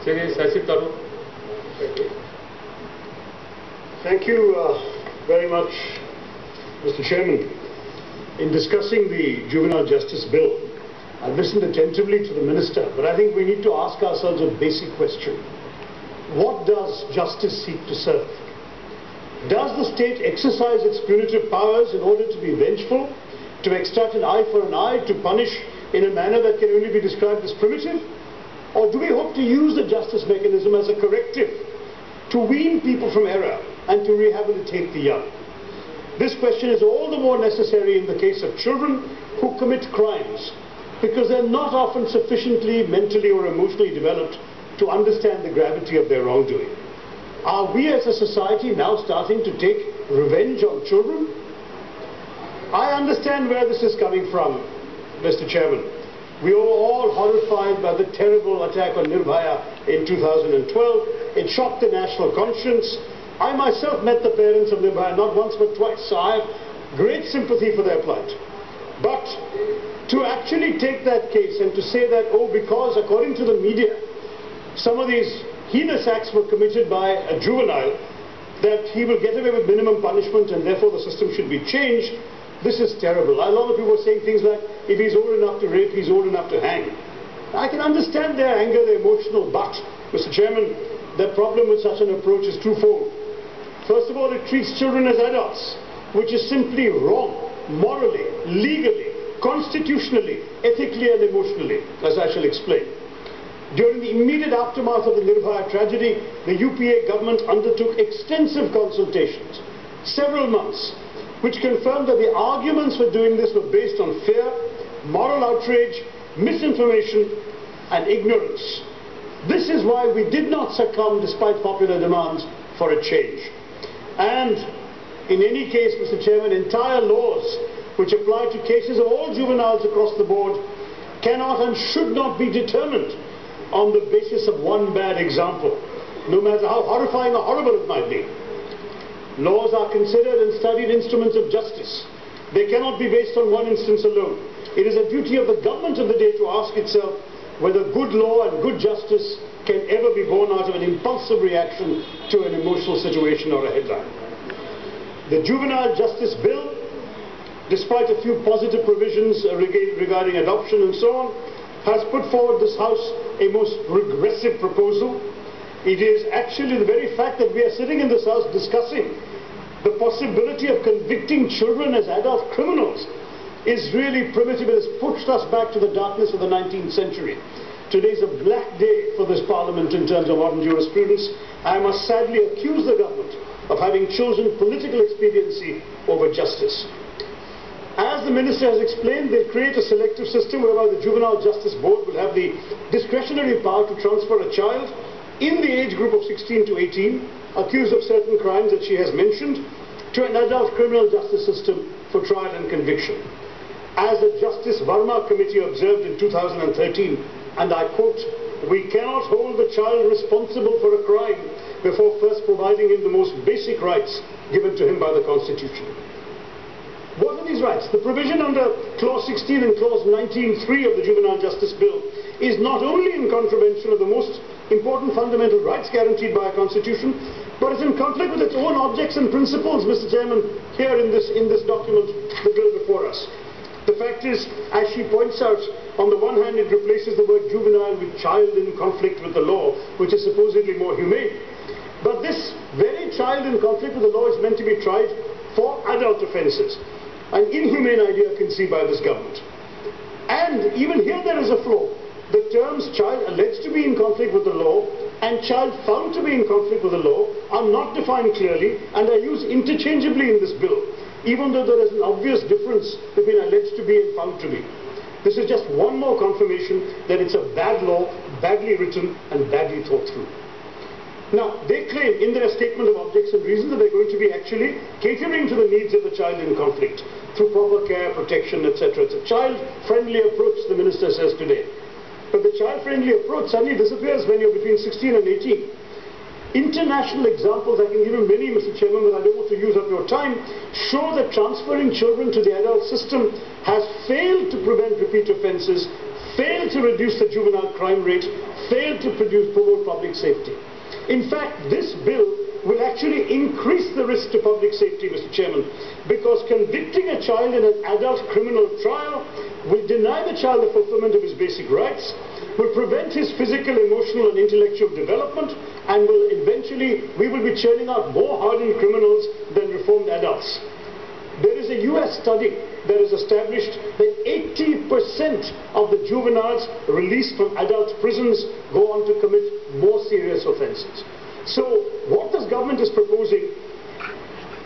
Shashi Tharoor. Thank you very much, Mr. Chairman. In discussing the Juvenile Justice Bill, I've listened attentively to the Minister, but I think we need to ask ourselves a basic question. What does justice seek to serve? Does the state exercise its punitive powers in order to be vengeful, to extract an eye for an eye, to punish in a manner that can only be described as primitive? Or do we hope to use the justice mechanism as a corrective to wean people from error and to rehabilitate the young? This question is all the more necessary in the case of children who commit crimes, because they're not often sufficiently mentally or emotionally developed to understand the gravity of their wrongdoing. Are we as a society now starting to take revenge on children? I understand where this is coming from, Mr. Chairman. We were all horrified by the terrible attack on Nirbhaya in 2012. It shocked the national conscience. I myself met the parents of Nirbhaya not once but twice, so I have great sympathy for their plight. But to actually take that case and to say that, oh, because according to the media, some of these heinous acts were committed by a juvenile, that he will get away with minimum punishment and therefore the system should be changed, this is terrible. A lot of people were saying things like, if he's old enough to rape, he's old enough to hang. I can understand their anger, their emotional, but, Mr. Chairman, the problem with such an approach is twofold. First of all, it treats children as adults, which is simply wrong, morally, legally, constitutionally, ethically and emotionally, as I shall explain. During the immediate aftermath of the Nirbhaya tragedy, the UPA government undertook extensive consultations, several months, which confirmed that the arguments for doing this were based on fear, moral outrage, misinformation and ignorance. This is why we did not succumb despite popular demands for a change. And in any case, Mr. Chairman, entire laws which apply to cases of all juveniles across the board cannot and should not be determined on the basis of one bad example, no matter how horrifying or horrible it might be. Laws are considered and studied instruments of justice. They cannot be based on one instance alone. It is a duty of the government of the day to ask itself whether good law and good justice can ever be born out of an impulsive reaction to an emotional situation or a headline. The Juvenile Justice Bill, despite a few positive provisions regarding adoption and so on, has put forward this House a most regressive proposal. It is actually the very fact that we are sitting in this House discussing the possibility of convicting children as adult criminals is really primitive. It has pushed us back to the darkness of the 19th century. Today is a black day for this Parliament in terms of modern jurisprudence. I must sadly accuse the government of having chosen political expediency over justice. As the Minister has explained, they'll create a selective system whereby the Juvenile Justice Board will have the discretionary power to transfer a child in the age group of 16 to 18, accused of certain crimes that she has mentioned, to an adult criminal justice system for trial and conviction. As the Justice Verma Committee observed in 2013, and I quote, "We cannot hold the child responsible for a crime before first providing him the most basic rights given to him by the Constitution." What are these rights? The provision under Clause 16 and Clause 19(3) of the Juvenile Justice Bill is not only in contravention of the most important fundamental rights guaranteed by our Constitution, but is in conflict with its own objects and principles, Mr. Chairman, here in this document, the bill before us. The fact is, as she points out, on the one hand it replaces the word juvenile with child in conflict with the law, which is supposedly more humane. But this very child in conflict with the law is meant to be tried for adult offences. An inhumane idea conceived by this government. And even here there is a flaw. The terms child alleged to be in conflict with the law and child found to be in conflict with the law are not defined clearly and are used interchangeably in this bill, even though there is an obvious difference between alleged to be and found to be. This is just one more confirmation that it's a bad law, badly written and badly thought through. Now, they claim in their statement of objects and reasons that they're going to be actually catering to the needs of the child in conflict through proper care, protection, etc. It's a child-friendly approach, the Minister says today. But the child-friendly approach suddenly disappears when you're between 16 and 18. International examples, I can give you many, Mr. Chairman, but I don't want to use up your time, show that transferring children to the adult system has failed to prevent repeat offences, failed to reduce the juvenile crime rate, failed to promote public safety. In fact, this bill will actually increase the risk to public safety, Mr. Chairman, because convicting a child in an adult criminal trial will deny the child the fulfillment of his basic rights, will prevent his physical, emotional and intellectual development, and we will be churning out more hardened criminals than reformed adults. There is a US study that has established that 80% of the juveniles released from adult prisons go on to commit more serious offences. So what this government is proposing,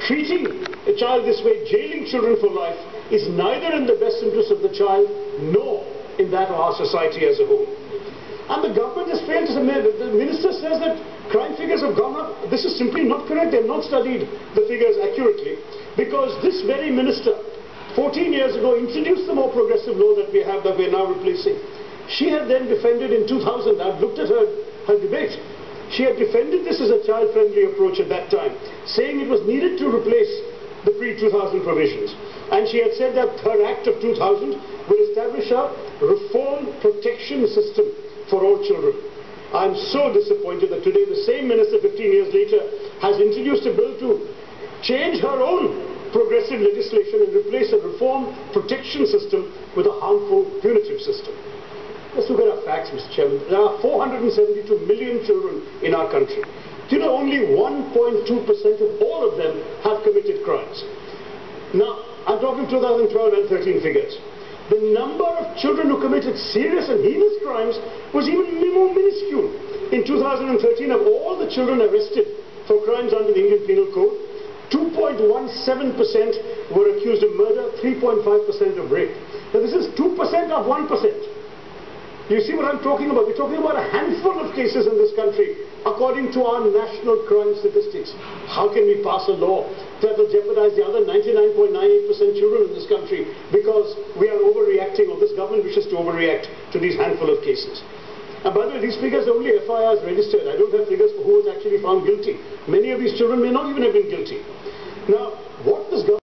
treating a child this way, jailing children for life, is neither in the best interest of the child nor in that of our society as a whole. And the government has failed to submit. The minister says that crime figures have gone up. This is simply not correct. They have not studied the figures accurately, because this very minister 14 years ago introduced the more progressive law that we have, that we are now replacing. She had then defended in 2000, I've looked at her debate, she had defended this as a child-friendly approach at that time, saying it was needed to replace the pre-2000 provisions. And she had said that her Act of 2000 will establish a reform protection system for all children. I'm so disappointed that today the same minister 15 years later has introduced a bill to change her own progressive legislation and replace a reform protection system with a harmful punitive system. Let's look at our facts, Mr. Chairman. There are 472 million children in our country. Do you know only 1.2% of all of them have committed crimes? Now, I'm talking 2012 and 13 figures. The number of children who committed serious and heinous crimes was even more minuscule. In 2013, of all the children arrested for crimes under the Indian Penal Code, 2.17% were accused of murder, 3.5% of rape. Now this is 2% of 1%. You see what I'm talking about? We're talking about a handful of cases in this country, according to our national crime statistics. How can we pass a law that will jeopardize the other 99.98% children in this country because we are overreacting, or this government wishes to overreact to these handful of cases? And by the way, these figures are only FIRs registered. I don't have figures for who was actually found guilty. Many of these children may not even have been guilty. Now, what this government